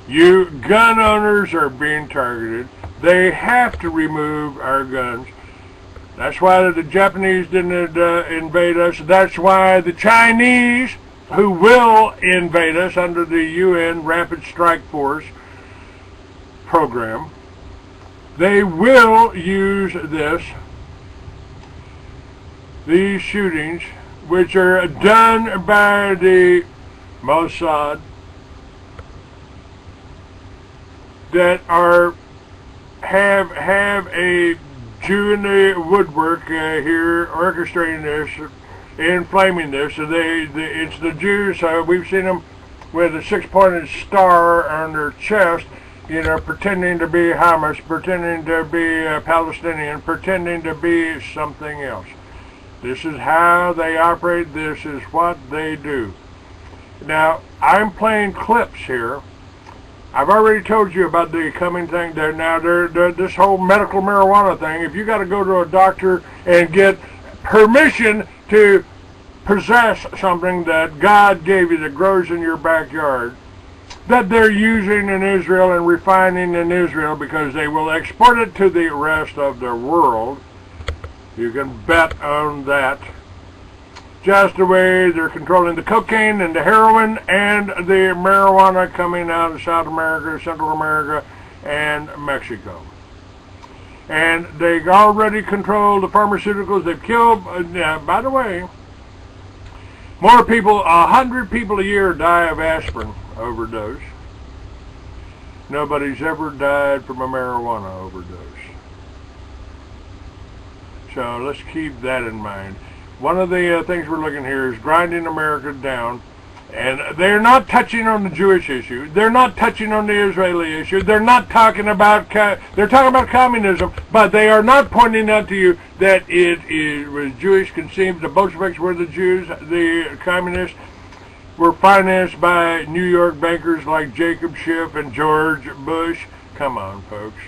You gun owners are being targeted. They have to remove our guns. That's why the Japanese didn't invade us. That's why the Chinese, who will invade us under the UN Rapid Strike Force program, they will use these shootings, which are done by the Mossad, that have a Jew in the woodwork here orchestrating this, inflaming this. So it's the Jews. We've seen them with a six-pointed star on their chest, you know, pretending to be Hamas, pretending to be Palestinian, pretending to be something else. This is how they operate. This is what they do. Now, I'm playing clips here. I've already told you about the coming thing there. Now, this whole medical marijuana thing, if you got to go to a doctor and get permission to possess something that God gave you that grows in your backyard, that they're using in Israel and refining in Israel because they will export it to the rest of the world, you can bet on that. Just the way they're controlling the cocaine and the heroin and the marijuana coming out of South America, Central America, and Mexico. And they already control the pharmaceuticals. They've killed, by the way, more people, 100 people a year die of aspirin overdose. Nobody's ever died from a marijuana overdose. So let's keep that in mind. One of the things we're looking here is grinding America down, and they're not touching on the Jewish issue. They're not touching on the Israeli issue. They're not talking about, they're talking about communism, but they are not pointing out to you that it was Jewish conceived. The Bolsheviks were the Jews. The communists were financed by New York bankers like Jacob Schiff and George Bush. Come on, folks.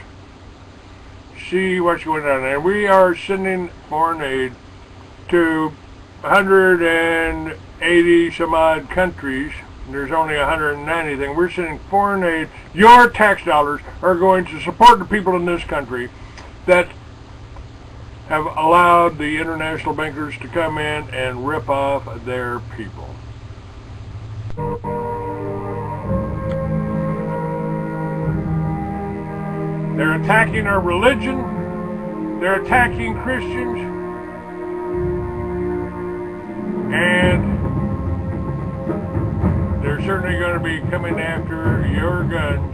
See what's going on there. We are sending foreign aid to 180 some odd countries. There's only 190. We're sending foreign aid. Your tax dollars are going to support the people in this country that have allowed the international bankers to come in and rip off their people. They're attacking our religion. They're attacking Christians. And they're certainly going to be coming after your guns.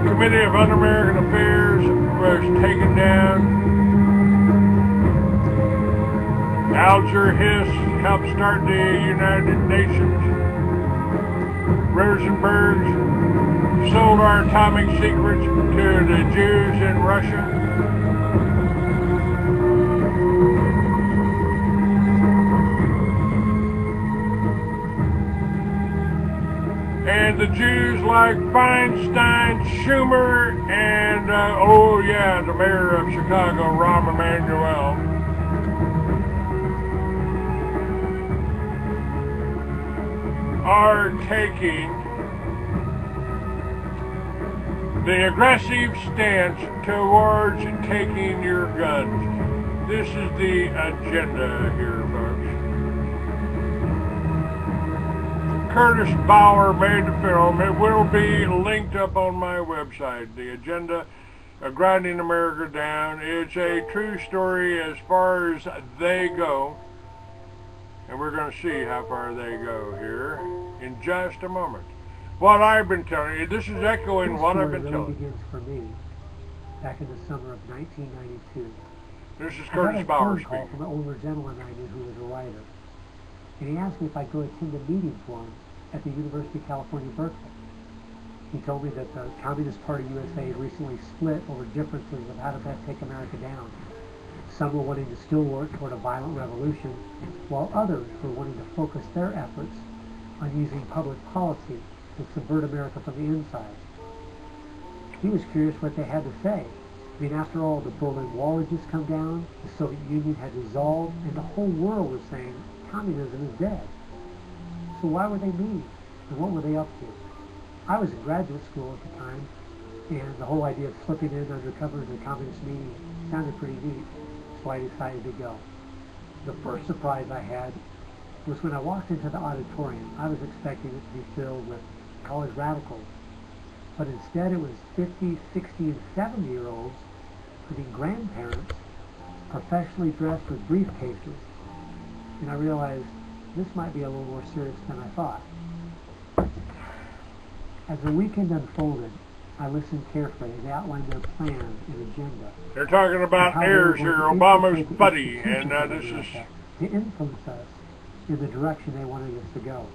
Committee of Un-American Affairs was taken down. Alger Hiss helped start the United Nations. Rosenberg sold our atomic secrets to the Jews in Russia. And the Jews like Feinstein, Schumer, and, oh yeah, the mayor of Chicago, Rahm Emanuel, are taking the aggressive stance towards taking your guns. This is the agenda here, folks. Curtis Bauer made the film. It will be linked up on my website. The agenda of grinding America down. It's a true story as far as they go. And we're going to see how far they go here in just a moment. What I've been telling you, this is echoing what I've been telling you. Begins for me back in the summer of 1992. This is Curtis Bauer speaking. I got a phone call from an older gentleman I knew who was a writer. And he asked me if I'd go attend a meeting for him at the University of California, Berkeley. He told me that the Communist Party USA had recently split over differences of how to best take America down. Some were wanting to still work toward a violent revolution, while others were wanting to focus their efforts on using public policy to subvert America from the inside. He was curious what they had to say, I mean, after all, the Berlin Wall had just come down, the Soviet Union had dissolved, and the whole world was saying communism is dead. So why were they meeting? And what were they up to? I was in graduate school at the time, and the whole idea of slipping in undercover into a communist meeting sounded pretty neat, so I decided to go. The first surprise I had was when I walked into the auditorium. I was expecting it to be filled with college radicals, but instead it was 50, 60, and 70-year-olds, including grandparents, professionally dressed with briefcases, and I realized this might be a little more serious than I thought. As the weekend unfolded, I listened carefully as they outlined their plan and agenda. They're talking about heirs here, Obama's buddy, and this is... to influence us in the direction they wanted us to go.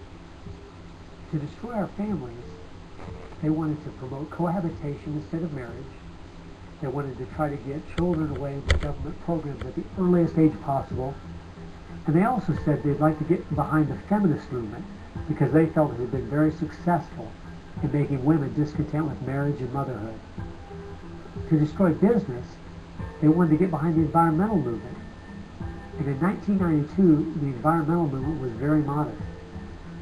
To destroy our families, they wanted to promote cohabitation instead of marriage. They wanted to try to get children away with government programs at the earliest age possible. And they also said they'd like to get behind the feminist movement because they felt it had been very successful in making women discontent with marriage and motherhood. To destroy business, they wanted to get behind the environmental movement. And in 1992, the environmental movement was very modest,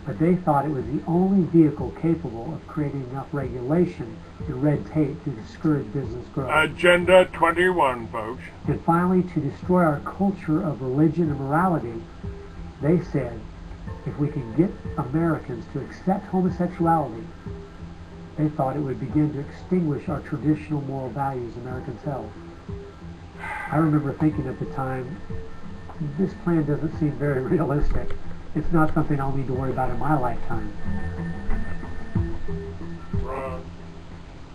but they thought it was the only vehicle capable of creating enough regulation and red tape to discourage business growth. Agenda 21, folks. And finally, to destroy our culture of religion and morality, they said, if we can get Americans to accept homosexuality, they thought it would begin to extinguish our traditional moral values Americans held. I remember thinking at the time, this plan doesn't seem very realistic. It's not something I'll need to worry about in my lifetime. Right.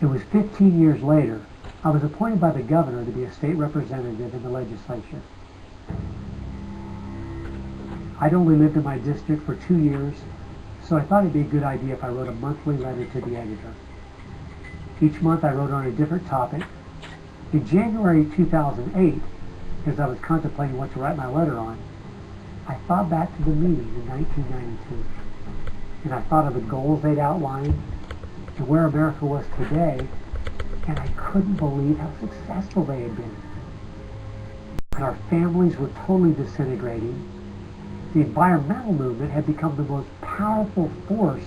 It was 15 years later. I was appointed by the governor to be a state representative in the legislature. I'd only lived in my district for 2 years, so I thought it'd be a good idea if I wrote a monthly letter to the editor. Each month I wrote on a different topic. In January 2008, as I was contemplating what to write my letter on, I thought back to the meeting in 1992, and I thought of the goals they'd outlined and where America was today, and I couldn't believe how successful they had been. And our families were totally disintegrating. The environmental movement had become the most powerful force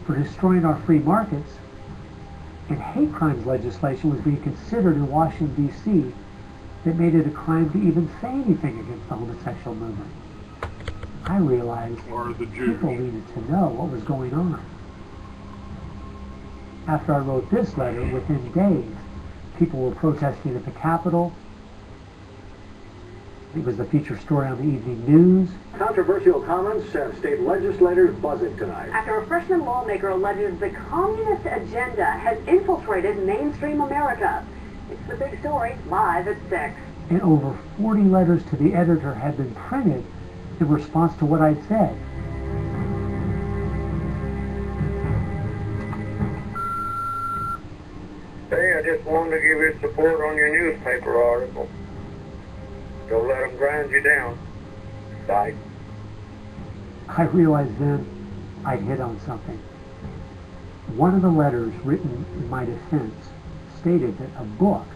for destroying our free markets, and hate crimes legislation was being considered in Washington, D.C. that made it a crime to even say anything against the homosexual movement. I realized people needed to know what was going on. After I wrote this letter, within days, people were protesting at the Capitol. It was the feature story on the evening news. Controversial comments have state legislators buzzing tonight. After a freshman lawmaker alleges the communist agenda has infiltrated mainstream America. It's the big story, live at 6. And over 40 letters to the editor had been printed in response to what I'd said. Hey, I just wanted to give you support on your newspaper article. Don't let them grind you down. Bye. I realized then I'd hit on something. One of the letters written in my defense stated that a book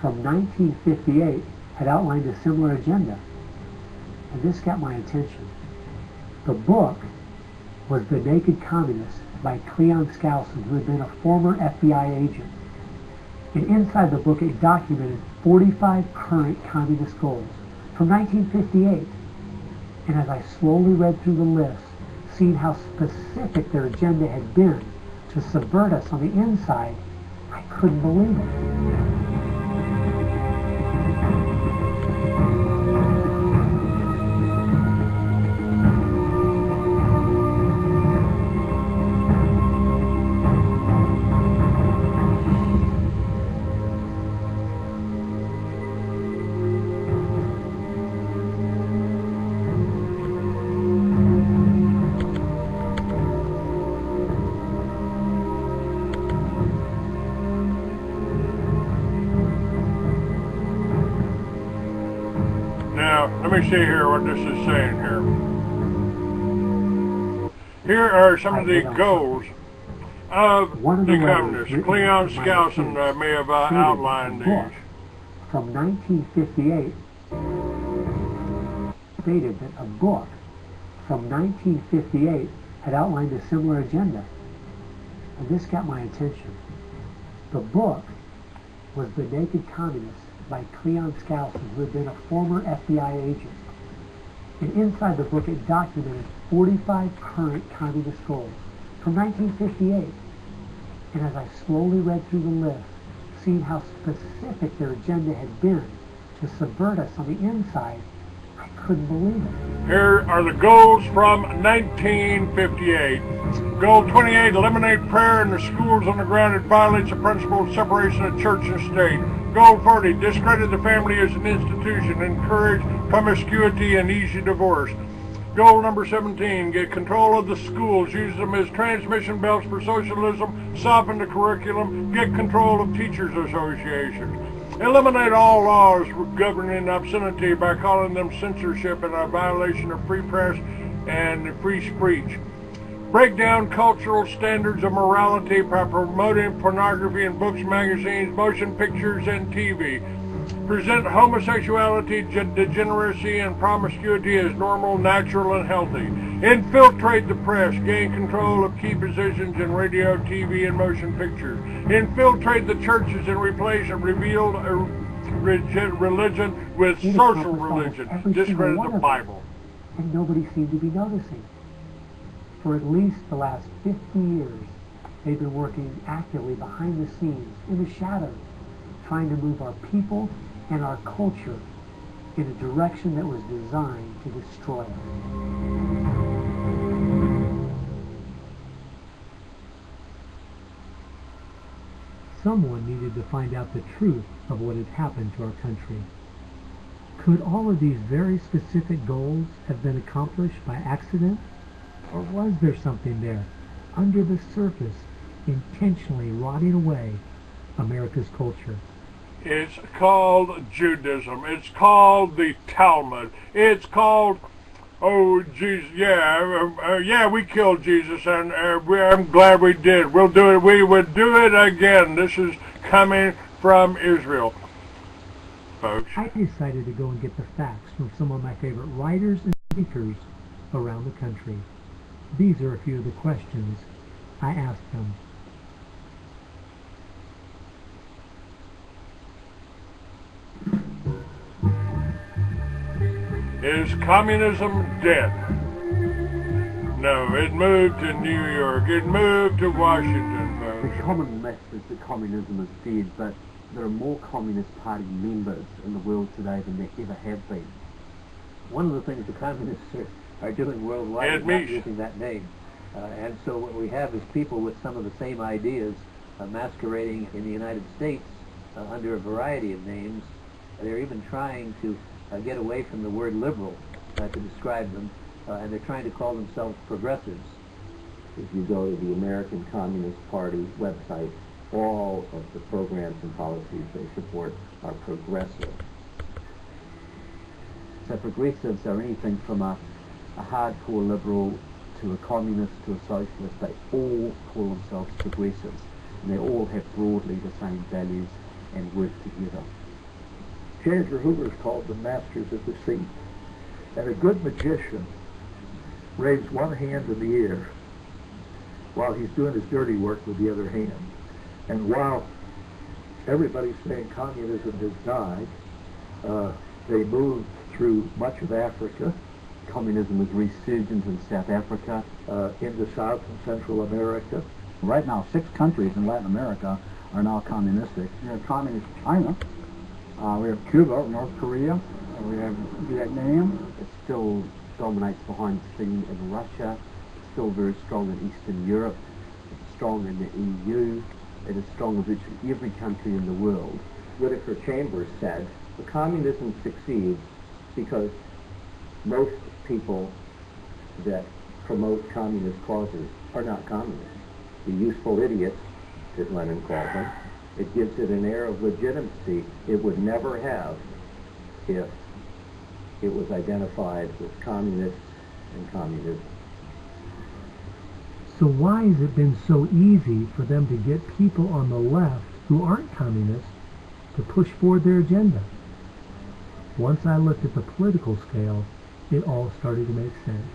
from 1958 had outlined a similar agenda. And this got my attention. The book was The Naked Communist by Cleon Skousen, who had been a former FBI agent. And inside the book it documented 45 current communist goals from 1958. And as I slowly read through the list, seeing how specific their agenda had been to subvert us on the inside, I couldn't believe it. Let me see here what this is saying here. Here are some of the goals of the communists. Cleon Skousen may have outlined these. from 1958 stated that a book from 1958 had outlined a similar agenda. And this got my attention. The book was The Naked Communist by Cleon Skousen, who had been a former FBI agent. And inside the book it documented 45 current communist goals from 1958. And as I slowly read through the list, seeing how specific their agenda had been to subvert us on the inside, I couldn't believe it. Here are the goals from 1958. Goal 28, eliminate prayer in the schools on the ground it violates the principle of separation of church and state. Goal 40, discredit the family as an institution, encourage promiscuity and easy divorce. Goal number 17, get control of the schools, use them as transmission belts for socialism, soften the curriculum, get control of teachers' associations. Eliminate all laws governing obscenity by calling them censorship and a violation of free press and free speech. Break down cultural standards of morality by promoting pornography in books, magazines, motion pictures, and TV. Present homosexuality, degeneracy, and promiscuity as normal, natural, and healthy. Infiltrate the press, gain control of key positions in radio, TV, and motion pictures. Infiltrate the churches and replace a revealed religion with social religion. Discredit the Bible. And nobody seemed to be noticing. For at least the last 50 years, they've been working actively behind the scenes, in the shadows, trying to move our people and our culture in a direction that was designed to destroy us. Someone needed to find out the truth of what had happened to our country. Could all of these very specific goals have been accomplished by accident? Or was there something there, under the surface, intentionally rotting away America's culture? It's called Judaism. It's called the Talmud. It's called, oh, Jesus, yeah, we killed Jesus, and I'm glad we did. We'll do it. We would do it again. This is coming from Israel, folks. I decided to go and get the facts from some of my favorite writers and speakers around the country. These are a few of the questions I asked them. Is communism dead? No, it moved to New York. It moved to Washington, folks. The common myth is that communism is dead, but there are more Communist Party members in the world today than there ever have been. One of the things the communists are doing worldwide is not using that name. And so what we have is people with some of the same ideas masquerading in the United States under a variety of names. They're even trying to get away from the word liberal to describe them, and they're trying to call themselves progressives. If you go to the American Communist Party website, all of the programs and policies they support are progressive. So progressives are anything from a hardcore liberal to a communist to a socialist. They all call themselves progressives, and they all have broadly the same values and work together. J. Edgar Hoover's called them masters of deceit. And a good magician waves one hand in the air while he's doing his dirty work with the other hand. And while everybody's saying communism has died, they moved through much of Africa. Communism was resurgent in South Africa, into South and Central America. Right now, 6 countries in Latin America are now communistic. You have communist China, we have Cuba, North Korea, we have Vietnam. It still dominates behind the scene in Russia. It's still very strong in Eastern Europe. It's strong in the EU. It is strong in virtually every country in the world. Whittaker Chambers said, the communism succeeds because most people that promote communist causes are not communists. The useful idiots, as Lenin called them. It gives it an air of legitimacy it would never have if it was identified with communists and communism. So why has it been so easy for them to get people on the left who aren't communists to push forward their agenda. Once I looked at the political scale, it all started to make sense.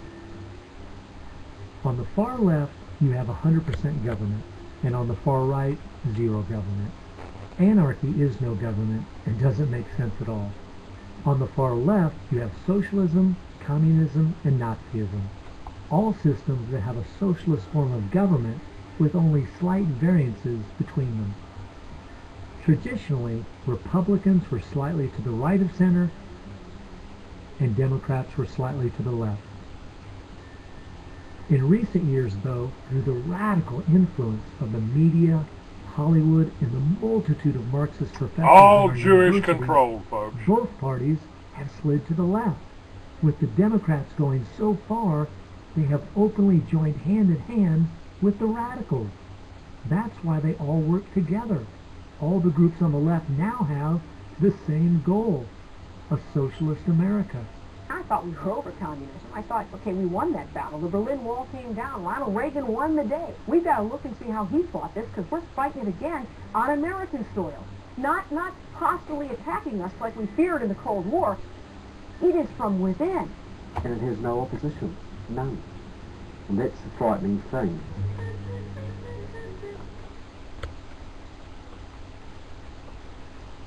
On the far left, you have 100% government, and on the far right, zero government. Anarchy is no government and doesn't make sense at all. On the far left, you have socialism, communism, and Nazism, all systems that have a socialist form of government with only slight variances between them. Traditionally, Republicans were slightly to the right of center, and Democrats were slightly to the left. In recent years, though, through the radical influence of the media, Hollywood, and the multitude of Marxist professors, all Jewish controlled, folks, both parties have slid to the left, with the Democrats going so far they have openly joined hand in hand with the radicals. That's why they all work together. All the groups on the left now have the same goal, a socialist America. I thought we were over communism. I thought, okay, we won that battle. The Berlin Wall came down. Ronald Reagan won the day. We've got to look and see how he fought this, because we're fighting it again on American soil. Not hostilely attacking us like we feared in the Cold War. It is from within. And it has no opposition. None. And that's the frightening thing.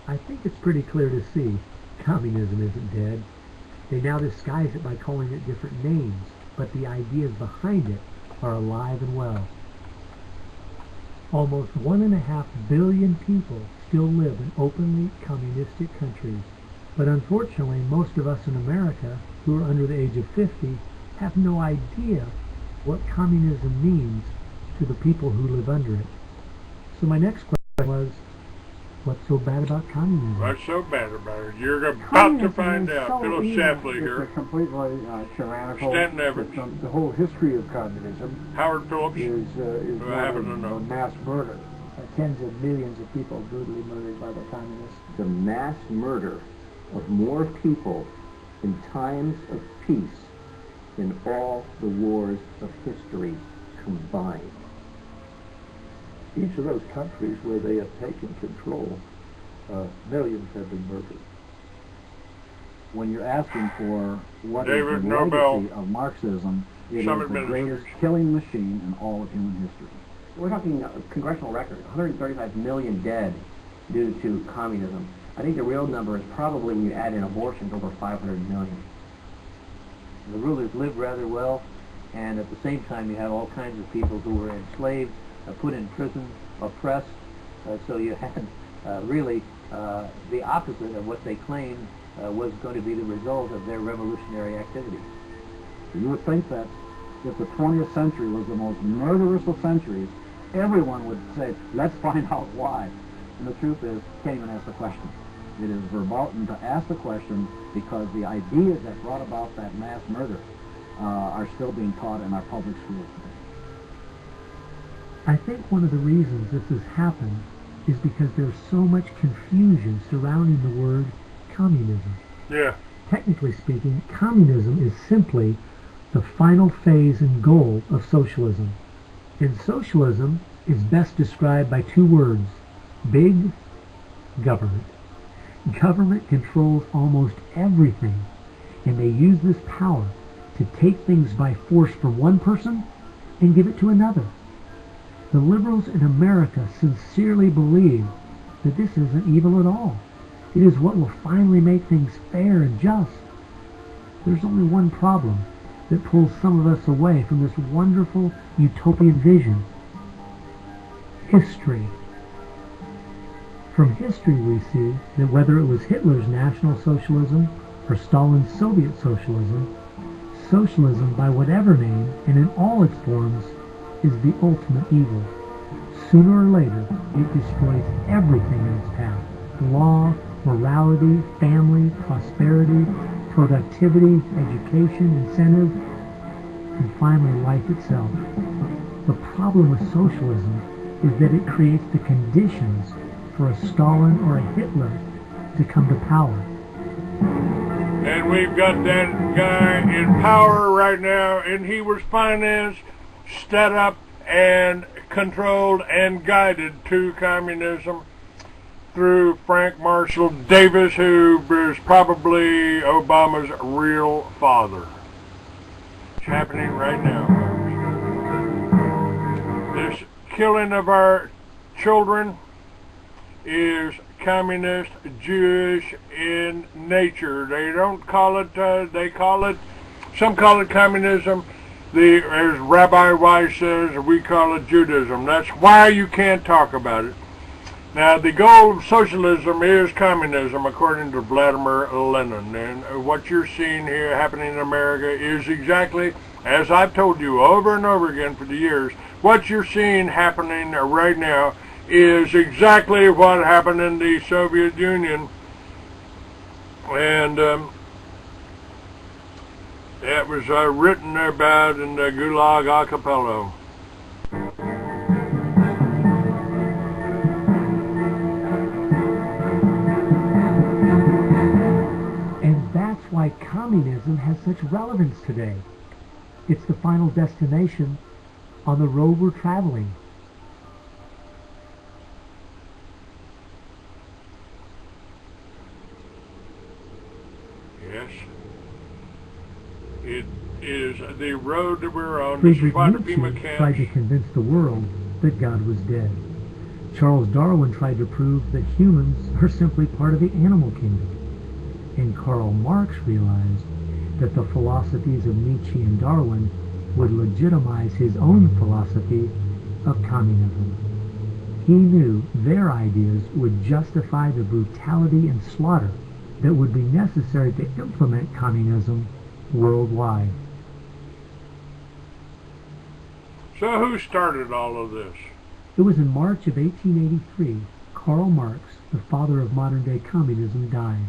I think it's pretty clear to see communism isn't dead. They now disguise it by calling it different names, but the ideas behind it are alive and well. Almost 1.5 billion people still live in openly communistic countries, but unfortunately most of us in America who are under the age of 50 have no idea what communism means to the people who live under it. So my next question was, what's so bad about communism? What's so bad about it? You're about to find out. Philip Shapley here. It's a completely tyrannical Stanton Evans. system. The whole history of communism Howard Phillips. is I happen to one know. of mass murder. Tens of millions of people brutally murdered by the communists. The mass murder of more people in times of peace than all the wars of history combined. Each of those countries where they have taken control, millions have been murdered. When you're asking for what is David the Nobel legacy of Marxism, it is Some the administrators. greatest killing machine in all of human history. We're talking congressional record, 135 million dead due to communism. I think the real number is probably, when you add in abortions, over 500 million. The rulers lived rather well, and at the same time you had all kinds of people who were enslaved, put in prison, oppressed, so you had really the opposite of what they claimed was going to be the result of their revolutionary activity. You would think that if the 20th century was the most murderous of centuries, everyone would say, let's find out why. And the truth is, you can't even ask the question. It is verboten to ask the question because the ideas that brought about that mass murder are still being taught in our public schools today. I think one of the reasons this has happened is because there's so much confusion surrounding the word communism. Yeah. Technically speaking, communism is simply the final phase and goal of socialism. And socialism is best described by two words: big government. Government controls almost everything, and they use this power to take things by force from one person and give it to another. The liberals in America sincerely believe that this isn't evil at all. It is what will finally make things fair and just. There's only one problem that pulls some of us away from this wonderful utopian vision: history. From history we see that whether it was Hitler's National Socialism or Stalin's Soviet Socialism, socialism by whatever name and in all its forms is the ultimate evil. Sooner or later, it destroys everything in its path: law, morality, family, prosperity, productivity, education, incentive, and finally life itself. The problem with socialism is that it creates the conditions for a Stalin or a Hitler to come to power. And we've got that guy in power right now, and he was financed, set up, and controlled and guided to communism. through Frank Marshall Davis, who is probably Obama's real father. It's happening right now, folks. This killing of our children is communist, Jewish in nature. They don't call it, some call it communism. As Rabbi Weiss says, we call it Judaism. That's why you can't talk about it. Now, the goal of socialism is communism, according to Vladimir Lenin. And what you're seeing here happening in America is exactly, as I've told you over and over again for the years, what you're seeing happening right now is exactly what happened in the Soviet Union. And it was written about in the Gulag Archipelago. And that's why communism has such relevance today. It's the final destination on the road we're traveling. Yes. It is the road that we're on. Friedrich Nietzsche tried to convince the world that God was dead. Charles Darwin tried to prove that humans are simply part of the animal kingdom. And Karl Marx realized that the philosophies of Nietzsche and Darwin would legitimize his own philosophy of communism. He knew their ideas would justify the brutality and slaughter that would be necessary to implement communism worldwide. So who started all of this? It was in March of 1883, Karl Marx, the father of modern-day communism, died.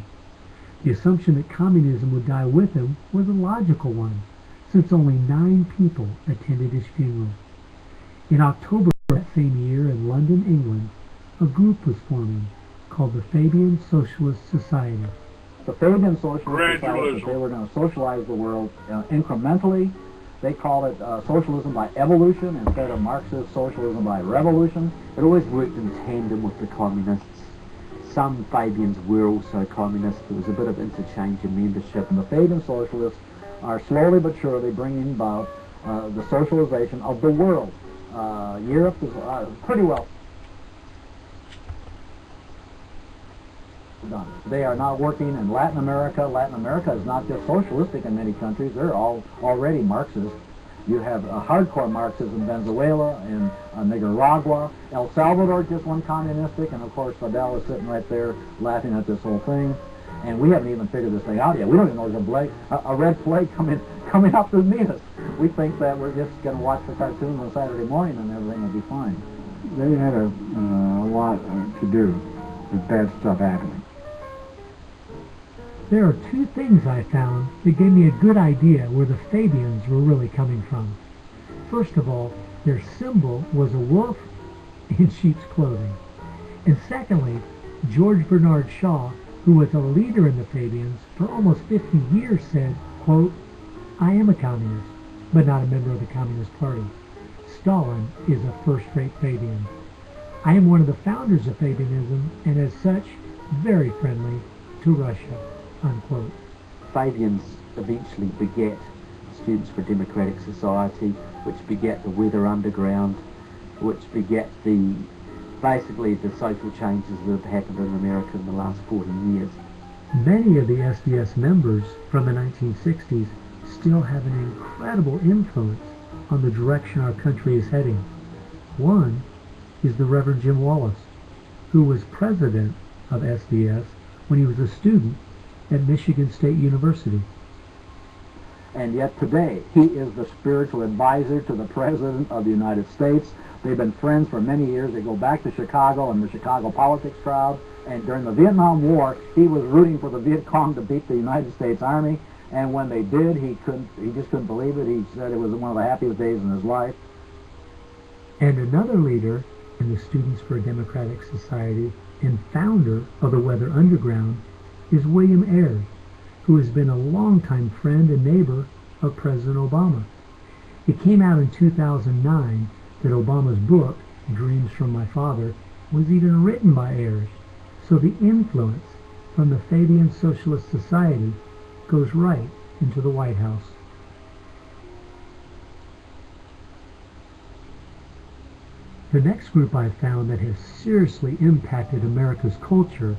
The assumption that communism would die with him was a logical one, since only 9 people attended his funeral. In October of that same year in London, England, a group was forming called the Fabian Socialist Society. The Fabian Socialist Society, they were going to socialize the world incrementally. They call it socialism by evolution instead of Marxist socialism by revolution. It always worked in tandem with the communists. Some Fabians were also communists. There was a bit of interchange in membership. And the Fabian Socialists are slowly but surely bringing about the socialization of the world. Europe is pretty well done. They are now working in Latin America. Latin America is not just socialistic in many countries. They're all already Marxist. You have hardcore Marxism in Venezuela, in Nicaragua. El Salvador just went communistic, and of course Fidel is sitting right there laughing at this whole thing. And we haven't even figured this thing out yet. We don't even know there's a red plague coming up to meet us. We think that we're just going to watch the cartoons on Saturday morning and everything will be fine. They had a lot to do with bad stuff happening. There are 2 things I found that gave me a good idea where the Fabians were really coming from. First of all, their symbol was a wolf in sheep's clothing. And secondly, George Bernard Shaw, who was a leader in the Fabians for almost 50 years, said, quote, "I am a communist, but not a member of the Communist Party. Stalin is a first-rate Fabian. I am one of the founders of Fabianism, and as such, very friendly to Russia." Unquote. Fabians eventually beget Students for Democratic Society, which beget the Weather Underground, which beget basically the social changes that have happened in America in the last 40 years. Many of the SDS members from the 1960s still have an incredible influence on the direction our country is heading. One is the Reverend Jim Wallace, who was president of SDS when he was a student at Michigan State University. And yet today, he is the spiritual advisor to the President of the United States. They've been friends for many years. They go back to Chicago and the Chicago politics crowd. And during the Vietnam War, he was rooting for the Viet Cong to beat the United States Army. And when they did, he just couldn't believe it. He said it was one of the happiest days in his life. And another leader in the Students for a Democratic Society and founder of the Weather Underground is William Ayers, who has been a longtime friend and neighbor of President Obama. It came out in 2009 that Obama's book, Dreams from My Father, was even written by Ayers. So the influence from the Fabian Socialist Society goes right into the White House. The next group I've found that has seriously impacted America's culture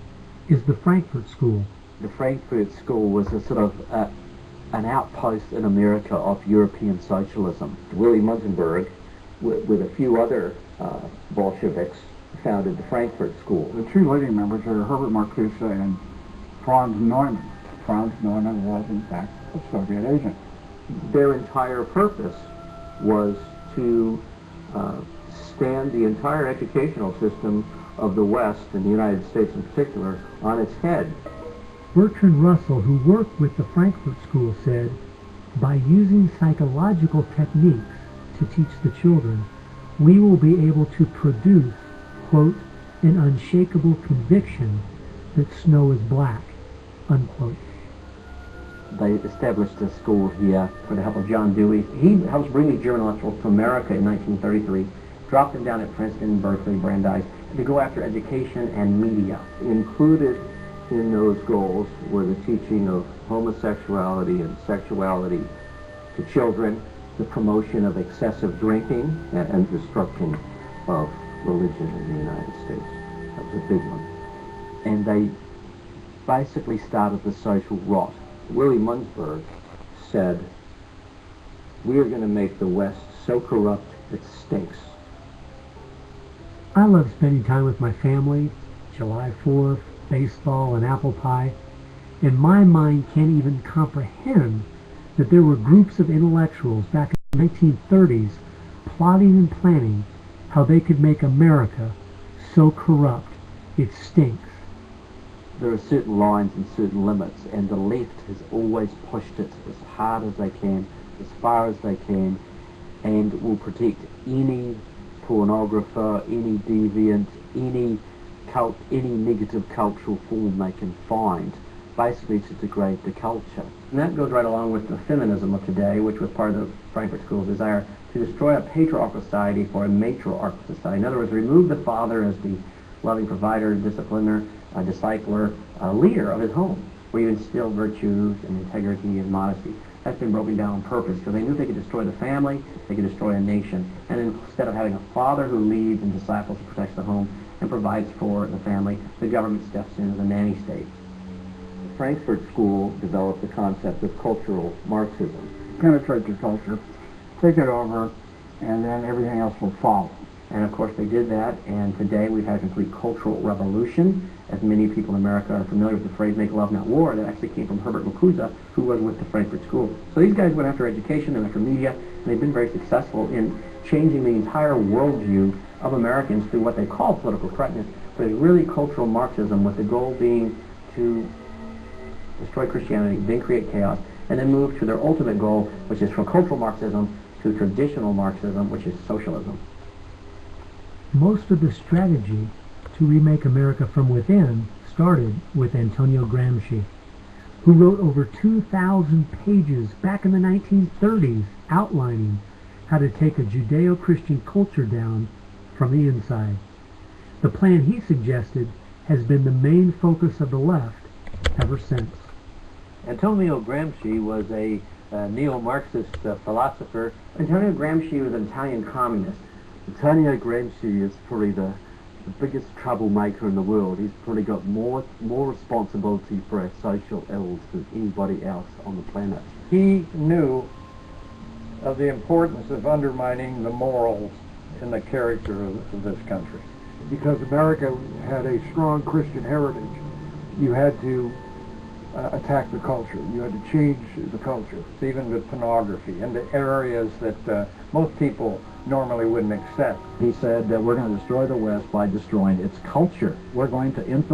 is the Frankfurt School. The Frankfurt School was a sort of an outpost in America of European socialism. Willy Munzenberg, with a few other Bolsheviks, founded the Frankfurt School. The two leading members are Herbert Marcuse and Franz Neumann. Franz Neumann was, in fact, a Soviet agent. Their entire purpose was to stand the entire educational system of the West, and the United States in particular, on its head. Bertrand Russell, who worked with the Frankfurt School, said, "By using psychological techniques to teach the children, we will be able to produce, quote, an unshakable conviction that snow is black," unquote. They established a school here with the help of John Dewey. He helped bring these German intellectuals to America in 1933, dropped them down at Princeton, Berkeley, Brandeis, to go after education and media. Included in those goals were the teaching of homosexuality and sexuality to children, the promotion of excessive drinking, and destruction of religion in the United States. That was a big one. And they basically started the social rot. Willy Munzenberg said, "We are going to make the West so corrupt it stinks." I love spending time with my family, July 4th, baseball, and apple pie, and my mind can't even comprehend that there were groups of intellectuals back in the 1930s plotting and planning how they could make America so corrupt it stinks. There are certain lines and certain limits, and the left has always pushed it as hard as they can, as far as they can, and will protect any pornographer, any deviant, any negative cultural form they can find, basically to degrade the culture. And that goes right along with the feminism of today, which was part of the Frankfurt School's desire to destroy a patriarchal society for a matriarchal society. In other words, remove the father as the loving provider, discipliner, discipler, leader of his home, where you instill virtues and integrity and modesty. That's been broken down on purpose because they knew they could destroy the family, they could destroy a nation. And instead of having a father who leads and disciples and protects the home and provides for the family, the government steps in as a nanny state. The Frankfurt School developed the concept of cultural Marxism. Penetrate your culture, take it over, and then everything else will follow. And of course they did that, and today we've had a complete cultural revolution. As many people in America are familiar with the phrase "make love, not war," that actually came from Herbert Marcuse, who was with the Frankfurt School. So these guys went after education and after media, and they've been very successful in changing the entire worldview of Americans through what they call political correctness, but it's really cultural Marxism, with the goal being to destroy Christianity, then create chaos, and then move to their ultimate goal, which is from cultural Marxism to traditional Marxism, which is socialism. Most of the strategy to remake America from within started with Antonio Gramsci, who wrote over 2,000 pages back in the 1930s outlining how to take a Judeo-Christian culture down from the inside. The plan he suggested has been the main focus of the left ever since. Antonio Gramsci was a neo-Marxist philosopher. Antonio Gramsci was an Italian communist. Antonio Gramsci is probably the biggest troublemaker in the world. He's probably got more responsibility for our social ills than anybody else on the planet. He knew of the importance of undermining the morals and the character of this country. Because America had a strong Christian heritage, you had to attack the culture. You had to change the culture. Even with pornography, into areas that most people normally wouldn't accept. He said that we're going to destroy the West by destroying its culture. We're going to infiltrate